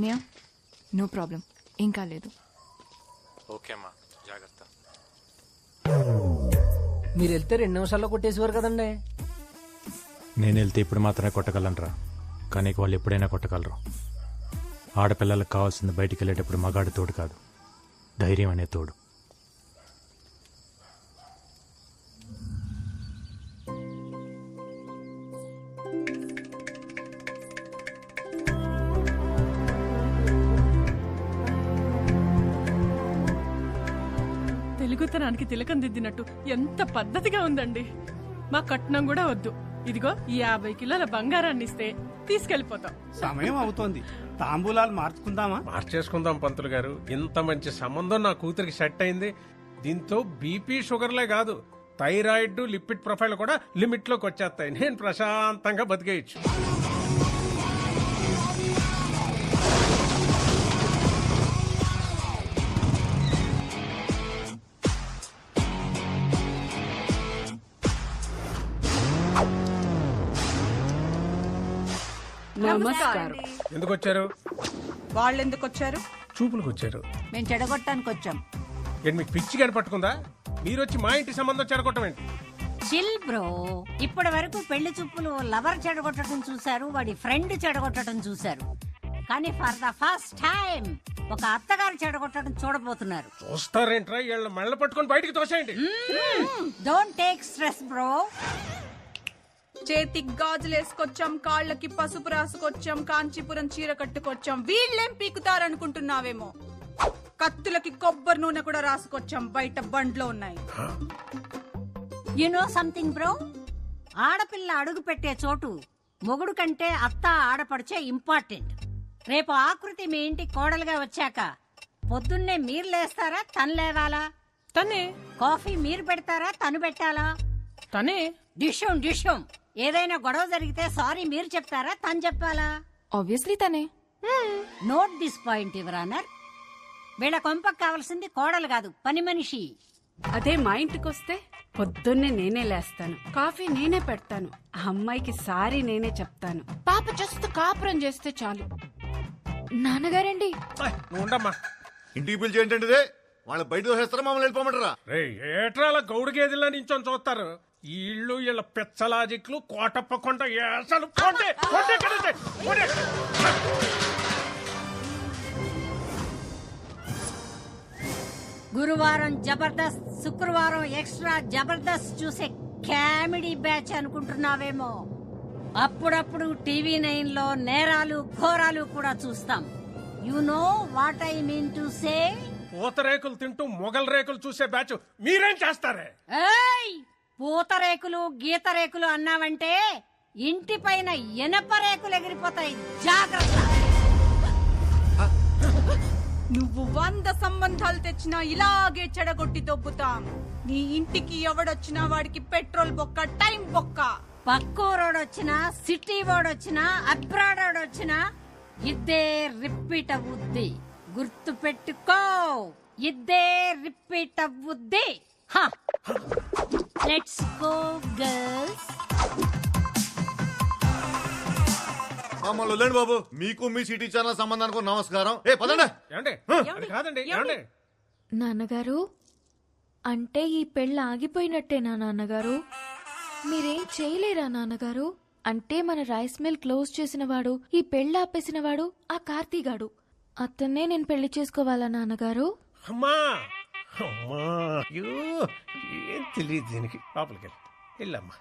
అనియా no problem, ఏం కాలేదు. ఓకే అమ్మా, జాగ్రత్త. మీరు వెళ్తే 2 నిమిషాల్లో కొట్టేసేవారు కదండి. నేను వెళ్తే ఇప్పుడు మాత్రమే కొట్టగలనరా, కానీ వాళ్ళు ఎప్పుడైనా కొట్టగలరు. ఆడపిల్లలకు కావాల్సింది బయటికి వెళ్ళేటప్పుడు మగాడి తోడు కాదు, ధైర్యం అనే తోడు. తెలుగుతనానికి తిలకం దిద్దినట్టు ఎంత పద్ధతిగా ఉందండి. మా కట్నం కూడా వద్దు, ఇదిగో ఈ 50 కిలోల బంగారాన్ని ఇస్తే తీసుకెళ్లిపోతాం. సమయం అవుతోంది, తాంబూలాలు మార్చుకుందామా? మార్చేసుకుందాం పంతులు గారు. ఇంత మంచి సంబంధం నా కూతురికి సెట్ అయింది. దీంతో బీపీ షుగర్లే కాదు, థైరాయిడ్ లిపిడ్ ప్రొఫైల్ కూడా లిమిట్ లోకి వచ్చేస్తాయి. నేను ప్రశాంతంగా బతికేయచ్చు. నమస్కారం. ఎందుకు వచ్చారు? వాళ్ళు ఎందుకు వచ్చారు? చూపులకు వచ్చారు. మేము చెడగొట్టడానికి వచ్చాం. ఏంటి మీకు పిచ్చి గాని పట్టుకుందా? మీరు వచ్చి మా ఇంటి సంబంధం చెడగొట్టం ఏంటి? చిల్ బ్రో, ఇప్పటి వరకు పెళ్లి చూపులు లవర్ చెడగొట్టడం చూశారు, వాడి ఫ్రెండ్ చెడగొట్టడం చూశారు. కానీ ఫర్ ద ఫస్ట్ టైం ఒక అత్తగారు చెడగొట్టడం చూడబోతున్నారు. చూస్తారేంట్రా? వీళ్ళ మెళ్ళ పట్టుకొని బయటికి తోసేయండి. Don't take stress bro. చేతికి గాజులు వేసుకొచ్చాం, కాళ్ళకి పసుపు రాసుకొచ్చాం, కాంచీపురం చీర కట్టుకొచ్చాం. వీళ్ళేం పీకుతారనుకుంటున్నావేమో. కత్తులకి కొబ్బరి నూనె కూడా రాసుకొచ్చాం, బయట బండ్లో ఉన్నాయి. యు నో సంథింగ్ బ్రో, ఆడపిల్ల అడుగు పెట్టే చోటు మొగుడు కంటే అత్త ఆడపడిచే ఇంపార్టెంట్. రేపు ఆకృతి మీ ఇంటి కోడలుగా వచ్చాక పొద్దున్నే మీరు లేస్తారా, తను లేవాలా? తనే. కాఫీ మీరు పెడతారా, తను పెట్టాలా? తనే. డిషం ఏదైనా గొడవ జరిగితే సారీ మీరు చెప్తారా, తను చెప్పాలా? ఆబ్వియస్లీ తనే. Note this point your honour. వీళ్ళ కొంపకు కావాల్సింది కోడలు కాదు, పని మనిషి. అదే మా ఇంటికొస్తే పొద్దున్నే నేనే లేస్తాను, కాఫీ నేనే పెడతాను, ఆ అమ్మాయికి సారీ నేనే చెప్తాను. పాప జస్ట్ కాపురం చేస్తే చాలు. నాన్నగారండి, నువ్వు ఉండమ్మా. ఇంటికి పిలిచి ఏంటంటే వాళ్ళ బయట దోసేస్తారా, మమ్మల్ని వెళ్ళిపోమంటారా? రే ఏట్రాల గౌడు గేదెల్లా నించొని చూస్తారు. వీళ్ళు వీళ్ళ పెచ్చలాజిక్లు కోటప్ప కొంట ఏసలు. గురువారం జబర్దస్త్, శుక్రవారం ఎక్స్ట్రా జబర్దస్త్ చూసే కామెడీ బ్యాచ్ అనుకుంటున్నావేమో. అప్పుడప్పుడు టీవీ 9 లో నేరాలు ఘోరాలు కూడా చూస్తాం. You know what I mean to say. పూతరేకులు తింటూ మొగల్ రేకులు చూసే బ్యాచ్ మీరేం చేస్తారే? ఏయ్, పూతరేకులు గీత రేకులు అన్నావంటే ఇంటి పైన ఎనప రేకులు ఎగిరిపోతాయి, జాగ్రత్త. నువ్వు 100 సంబంధాలు తెచ్చినా ఇలాగే చెడగొట్టి దొబ్బుతాం. నీ ఇంటికి ఎవడొచ్చినా వాడికి పెట్రోల్ బొక్క, టైం బొక్క. పక్కూరోడొచ్చినా, సిటీ వాడొచ్చినా, అబ్రాడ్ వాడొచ్చినా ఇద్దే రిపీట్ అవుద్ది. గుర్తు పెట్టుకో, ఇద్దే రిపీట్ అవుద్ది. Let's go girls. మమ్మల్ని వదిలేండి బాబు, మీకు మీ సిటీ ఛానల్ సంబంధానికి నమస్కారం. ఏ పదండి. ఏమండి? అది కాదండి. ఏమండి? నాన్నగారు, అంటే ఈ పెళ్ళి ఆగిపోయినట్టేనా నాన్నగారు? మీరేం చేయలేరా నాన్నగారు? అంటే మన రైస్ మిల్ క్లోజ్ చేసిన వాడు, ఈ పెళ్ళి ఆపేసిన వాడు ఆ కార్తీగాడు. అతన్నే నేను పెళ్లి చేసుకోవాలా నాన్నగారు? అమ్మా అమ్మా, అయ్యో ఏం తెలియదు దీనికి. లోపలికి వెళ్ళమ్మా,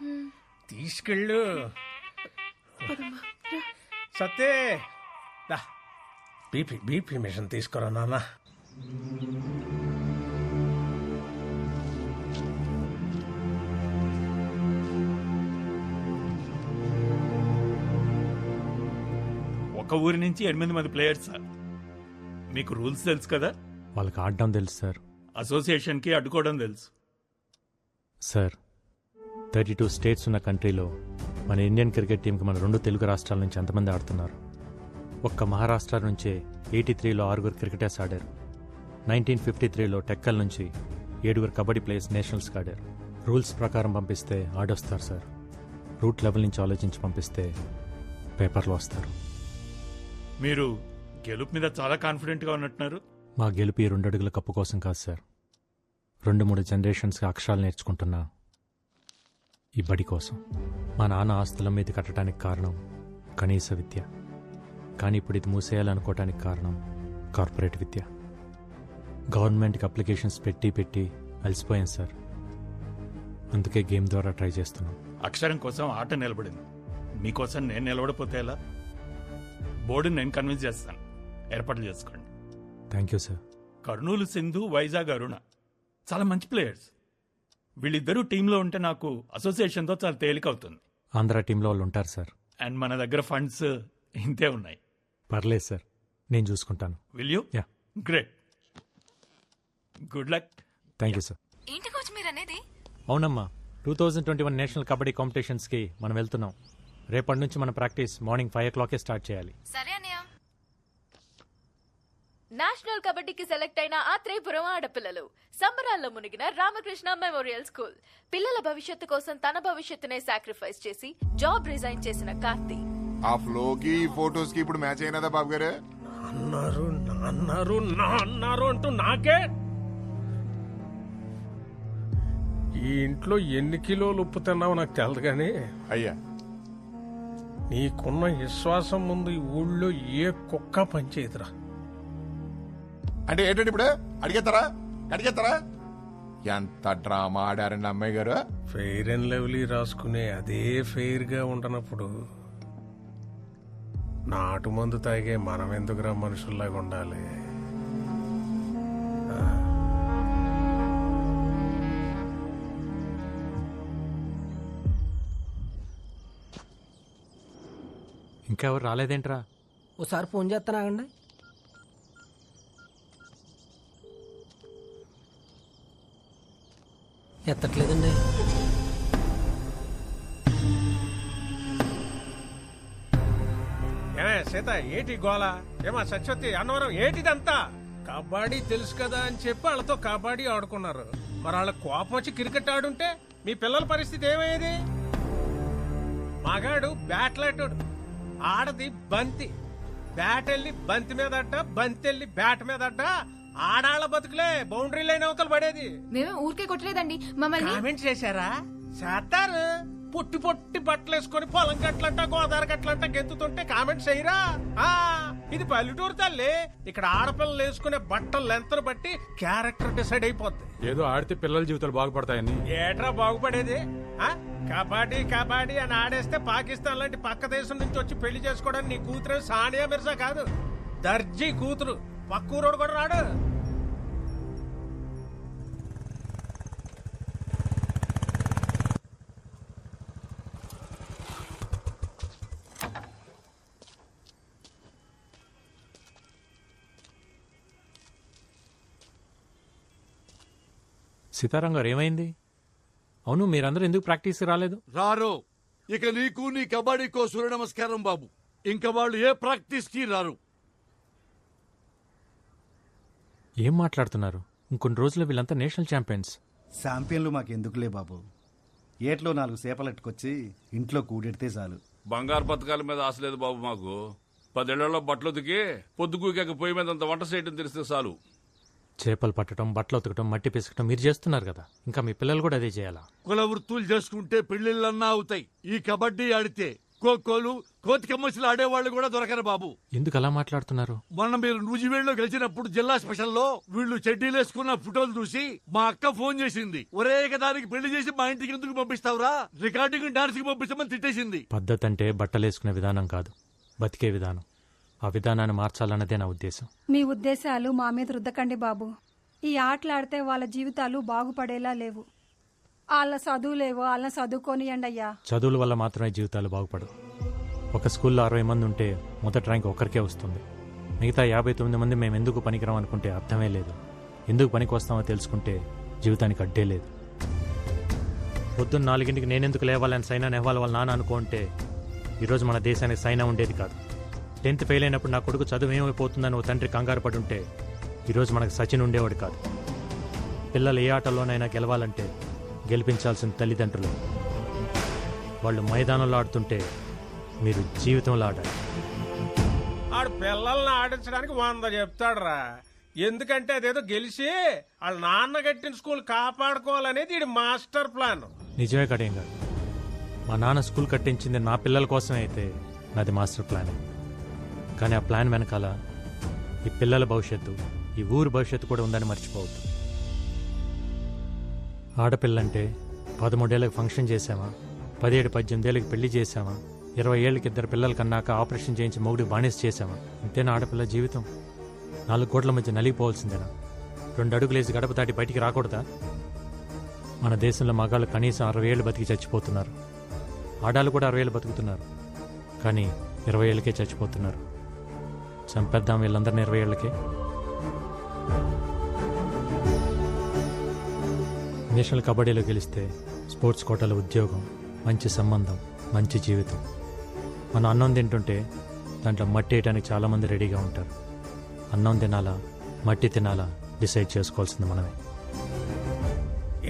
తీసుకెళ్ళు. సత్తే బీపీ మిషన్ తీసుకురా నాన్న. ఒక ఊరి నుంచి 8 మంది ప్లేయర్స్. మీకు రూల్స్ తెలుసు కదా? వాళ్ళకి ఆడడం తెలుసు సార్. అసోసియేషన్ కి అడ్డుకోవడం తెలుసు సార్. 32 స్టేట్స్ ఉన్న కంట్రీలో మన ఇండియన్ క్రికెట్ టీంకి మన 2 తెలుగు రాష్ట్రాల నుంచి ఎంతమంది ఆడుతున్నారు? ఒక్క మహారాష్ట్ర నుంచే 83లో 6 క్రికెటర్స్ ఆడారు. 1953లో టెక్కల్ నుంచి 7 కబడ్డీ ప్లేయర్స్ నేషనల్స్కి ఆడారు. రూల్స్ ప్రకారం పంపిస్తే ఆడొస్తారు సార్. రూట్ లెవెల్ నుంచి ఆలోచించి పంపిస్తే పేపర్లో వస్తారు. మీరు గెలుపు మీద చాలా కాన్ఫిడెంట్ గా ఉన్నట్టున్నారు. మా గెలుపు ఈ 2 అడుగుల కప్పు కోసం కాదు సార్, 2-3 జనరేషన్స్కి అక్షరాలు నేర్చుకుంటున్నా ఈ బడి కోసం. మా నాన్న ఆస్తుల మీద కట్టడానికి కారణం కనీస విద్య, కానీ ఇప్పుడు ఇది మూసేయాలనుకోవటానికి కారణం కార్పొరేట్ విద్య. గవర్నమెంట్కి అప్లికేషన్స్ పెట్టి అలసిపోయాను సార్. అందుకే గేమ్ ద్వారా ట్రై చేస్తున్నాం. అక్షరం కోసం ఆట నిలబడింది, మీకోసం నేను నిలబడిపోతే ఎలా? బోర్డుని నేను కన్విన్స్ చేస్తాను, ఏర్పాట్లు చేసుకోండి. Thank you sir. Kurnool Sindhu, Vizag Aruna చాలా మంచి ప్లేయర్స్. వీళ్ళిద్దరూ టీంలో ఉంటే నాకు అసోసియేషన్తో చాలా తేలికవుతుంది. ఆంధ్ర టీంలో వాళ్ళు ఉంటారు సార్. అండ్ మన దగ్గర ఫండ్స్ ఇంతే ఉన్నాయి. పర్లేదు సార్, నేను చూసుకుంటాను. Will you? Yeah. Great, good luck. Thank you sir. ఏంటి కోచ్ మీరు అనేది? అవునమ్మా, 2021 నేషనల్ కబడ్డీ కాంపిటీషన్స్కి మనం వెళ్తున్నాం. రేపటి నుంచి మన ప్రాక్టీస్ మార్నింగ్ 5 o'clock స్టార్ట్ చేయాలి. సరే అన్నయ్య. నేషనల్ కబడ్డీకి సెలెక్ట్ అయిన ఆత్రేయపురం ఆడపిల్లలు సంబరాల్లో మునిగిన రామకృష్ణ మెమోరియల్ స్కూల్. పిల్లల భవిష్యత్తు కోసం తన భవిష్యత్తునే సాక్రిఫైస్ చేసి జాబ్ రిజైన్ చేసిన కార్తీ. ఆ ఫ్లోకి ఫోటోస్ కి ఇప్పుడు మ్యాచ్ అయినదా బాబు గారు? అన్నారు అంటూ నాకే. ఈ ఇంట్లో ఎన్ని కిలోలు ఉప్పు తిన్నావో నాకు తెలదు కానీ అయ్యా, నీకున్న విశ్వాసం ముందు ఈ ఊళ్ళో ఏ కుక్క పనిచేయదురా. అంటే ఏంటంటే ఇప్పుడు అడిగేస్తారా? ఎంత డ్రామా ఆడారండి అమ్మాయి గారు. ఫెయిర్ అండ్ లవ్లీ రాసుకునే అదే ఫెయిర్ గా ఉండనప్పుడు నాటు మందు తాగే మనం ఎందుకురా మనుషుల్లాగా ఉండాలి? ఇంకెవరు రాలేదేంట్రా? ఓసారి ఫోన్ చేస్తానాగండి. ఎత్తట్లేదండి. ఏమే సీత, ఏటి గోళ? ఏమా సత్యవతి, అన్నవరం, ఏటిదంతా? కబడ్డీ తెలుసు కదా అని చెప్పి వాళ్ళతో కబడ్డీ ఆడుకున్నారు. మరి వాళ్ళ కోపం వచ్చి క్రికెట్ ఆడుంటే మీ పిల్లల పరిస్థితి ఏమయ్యేది? మగాడు బ్యాట్లాటోడు, ఆడది బంతి. బ్యాట్ వెళ్ళి బంతి మీద అడ్డ, బంతి వెళ్ళి బ్యాట్ మీద అడ్డ. ఆడాళ్ల బతుకులే బౌండరీ లైన్ అవతలు పడేది. మేము ఊరికే కొట్టలేదండి, మమ్మల్ని కామెంట్ చేశారా? చేస్తారు. పొట్టి పొట్టి బట్టలు వేసుకొని పొలం గట్లంట గోదావరి గట్లంట గెంతుతుంటే కామెంట్స్ చేయరా? ఇది పల్లెటూరు తల్లి. ఇక్కడ ఆడపిల్లలు వేసుకునే బట్టలు లెంతను బట్టి క్యారెక్టర్ డిసైడ్ అయిపోద్ది. ఏదో ఆడితే పిల్లల జీవితాలు బాగుపడతాయని. ఏట్రా బాగుపడేది? కబడ్డీ కబడ్డీ అని ఆడేస్తే పాకిస్తాన్ లాంటి పక్క దేశం నుంచి వచ్చి పెళ్లి చేసుకోవడానికి నీ కూతురు సానియా మిర్జా కాదు, దర్జీ కూతురు. పక్కూరోడు కూడా రాడు. సీతారాం గారు, ఏమైంది? అవును, మీరందరూ ఎందుకు ప్రాక్టీస్కి రాలేదు? రారు. ఇక నీకు నీ కబడ్డీకో సూర్య నమస్కారం బాబు. ఇంకా వాళ్ళు ఏ ప్రాక్టీస్కి రారు. ఏం మాట్లాడుతున్నారు? ఇంకొన్ని రోజుల్లో వీళ్ళంతా నేషనల్ ఛాంపియన్స్. ఛాంపియన్లు మాకెందుకులే బాబు. ఏట్లో 4 చేపలెట్టుకొచ్చి ఇంట్లో కూడెడితే చాలు. బంగారు పథకాల మీద ఆశ లేదు బాబు మాకు. 10 ఏళ్లలో బట్టలు ఉతికి పొద్దుకూకాక పొయ్యి మీద అంత వంట చేయడం తెలిస్తే చాలు. చేపలు పట్టడం, బట్టలు ఉతకటం, మట్టి పిసకటం మీరు చేస్తున్నారు కదా, ఇంకా మీ పిల్లలు కూడా అదే చేయాలా? కుల వృత్తులు చేసుకుంటే పెళ్లిళ్ళన్నా అవుతాయి. ఈ కబడ్డీ ఆడితే ఖోఖోలు, కోతి కమ్మసిలు ఆడేవాళ్ళు కూడా దొరకరు బాబు. ఎందుకు అలా మాట్లాడుతున్నారు? మొన్న మీరు నూజివేడులో గెలిచినప్పుడు జిల్లా స్పెషల్లో వీళ్ళు చెడ్డీలు వేసుకున్న ఫోటోలు చూసి మా అక్క ఫోన్ చేసింది. ఒరే దానికి పెళ్లి చేసి మా ఇంటికి ఎందుకు పంపిస్తావురా, రికార్డింగ్ డాన్స్ కి పంపిస్తామని తిట్టేసింది. పద్ధతి అంటే బట్టలేసుకునే విధానం కాదు, బతికే విధానం. ఆ విధానాన్ని మార్చాలన్నదే నా ఉద్దేశం. మీ ఉద్దేశాలు మా మీద రుద్దకండి బాబు. ఈ ఆటలాడితే వాళ్ళ జీవితాలు బాగుపడేలా లేవు. వాళ్ళ చదువులేవో వాళ్ళని చదువుకోనియండి అయ్యా. చదువుల వల్ల మాత్రమే జీవితాలు బాగుపడవు. ఒక స్కూల్లో 60 మంది ఉంటే మొదటి ర్యాంక్ ఒక్కరికే వస్తుంది. మిగతా 59 మంది మేము ఎందుకు పనికిరాం అనుకుంటే అర్థమే లేదు. ఎందుకు పనికి వస్తామో తెలుసుకుంటే జీవితానికి అడ్డే లేదు. పొద్దున్న 4 నేనెందుకు లేవాలని సైనా నెహ్వాల్ వాళ్ళ నాన్న అనుకుంటే ఈరోజు మన దేశానికి సైనా ఉండేది కాదు. 10th ఫెయిల్ అయినప్పుడు నా కొడుకు చదువు ఏమైపోతుందని ఓ తండ్రి కంగారు పడి ఉంటే ఈరోజు మనకు సచిన్ ఉండేవాడు కాదు. పిల్లలు ఏ ఆటలోనైనా గెలవాలంటే గెలిపించాల్సిన తల్లిదండ్రులు. వాళ్ళు మైదానంలో ఆడుతుంటే మీరు జీవితంలో ఆడాలి. ఆడు పిల్లల్ని ఆడించడానికి 100 చెప్తాడురా. ఎందుకంటే అదేదో గెలిచి వాళ్ళ నాన్న కట్టిన స్కూల్ కాపాడుకోవాలనేది ఈడి మాస్టర్ ప్లాన్. నిజమే కడేం గారు, మా నాన్న స్కూల్ కట్టించింది నా పిల్లల కోసమే అయితే నాది మాస్టర్ ప్లాన్. కానీ ఆ ప్లాన్ వెనకాల ఈ పిల్లల భవిష్యత్తు, ఈ ఊరి భవిష్యత్తు కూడా ఉందని మర్చిపోవద్దు. ఆడపిల్లంటే 13 ఏళ్ళకి ఫంక్షన్ చేసామా, 17-18 ఏళ్ళకి పెళ్లి చేసామా, 20 ఏళ్ళకి 2 పిల్లల కన్నాక ఆపరేషన్ చేయించి మొగుడికి బానిస చేసామా? ఇంతేనా ఆడపిల్ల జీవితం? 4 కోట్ల మధ్య నలిగిపోవాల్సిందేనా? 2 అడుగులేసి గడప దాటి బయటికి రాకూడదా? మన దేశంలో మగాళ్ళు కనీసం 60 ఏళ్ళు బతికి చచ్చిపోతున్నారు. ఆడాళ్ళు కూడా 60 ఏళ్ళు బతుకుతున్నారు, కానీ 20 ఏళ్ళకే చచ్చిపోతున్నారు. చంపేద్దాం వీళ్ళందరినీ 20 ఏళ్ళకే. నేషనల్ కబడ్డీలో గెలిస్తే స్పోర్ట్స్ కోటాలో ఉద్యోగం, మంచి సంబంధం, మంచి జీవితం. మనం అన్నం తింటుంటే దాంట్లో మట్టి వేయడానికి చాలామంది రెడీగా ఉంటారు. అన్నం తినాలా, మట్టి తినాలా డిసైడ్ చేసుకోవాల్సింది మనమే.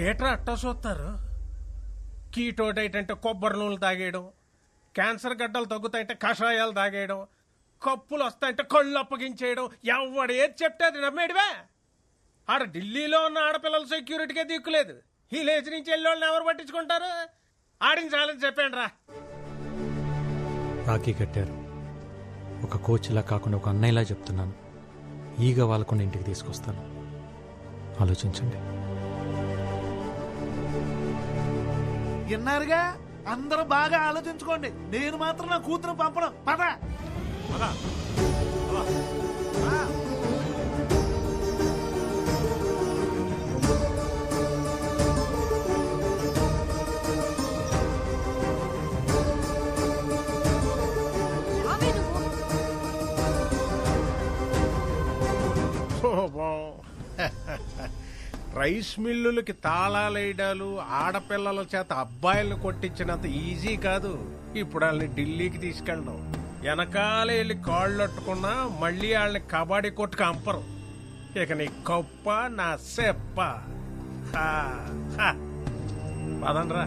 ఏట్రా అట్టా చూస్తారు? కీటో డైట్ అంటే కొబ్బరి నూనెలు తాగేయడం, క్యాన్సర్ గడ్డలు తగ్గుతాయంటే కషాయాలు తాగేయడం, కప్పులు వస్తాయంటే కళ్ళు అప్పగించేయడం, ఎవడు ఏది చెప్తే అది నమ్మేడివే. ఆడ ఢిల్లీలో ఉన్న ఆడపిల్లల సెక్యూరిటీకే దిక్కులేదు. ఈ లేచి నుంచి వెళ్ళి ఎవరు పట్టించుకుంటారు? ఆడించాలని చెప్పాను రా. రాఖీ కట్టారు. ఒక కోచ్లా కాకుండా ఒక అన్నయ్యలా చెప్తున్నాను. ఈగ వాళ్ళకుండా ఇంటికి తీసుకొస్తాను. ఆలోచించండి. విన్నారుగా, అందరూ బాగా ఆలోచించుకోండి. నేను మాత్రం నా కూతురు పంపడం. పద రైస్ మిల్లులకి తాళాలేయడాలు, ఆడపిల్లల చేత అబ్బాయిలను కొట్టించినంత ఈజీ కాదు ఇప్పుడు వాళ్ళని ఢిల్లీకి తీసుకెళ్ళడం. వెనకాల వెళ్ళి కాళ్ళట్టుకున్నా మళ్ళీ వాళ్ళని కబడ్డీ కొట్టుకు అంపరు. ఇక నీ కప్ప నా సెప్ప. పదండ్రా.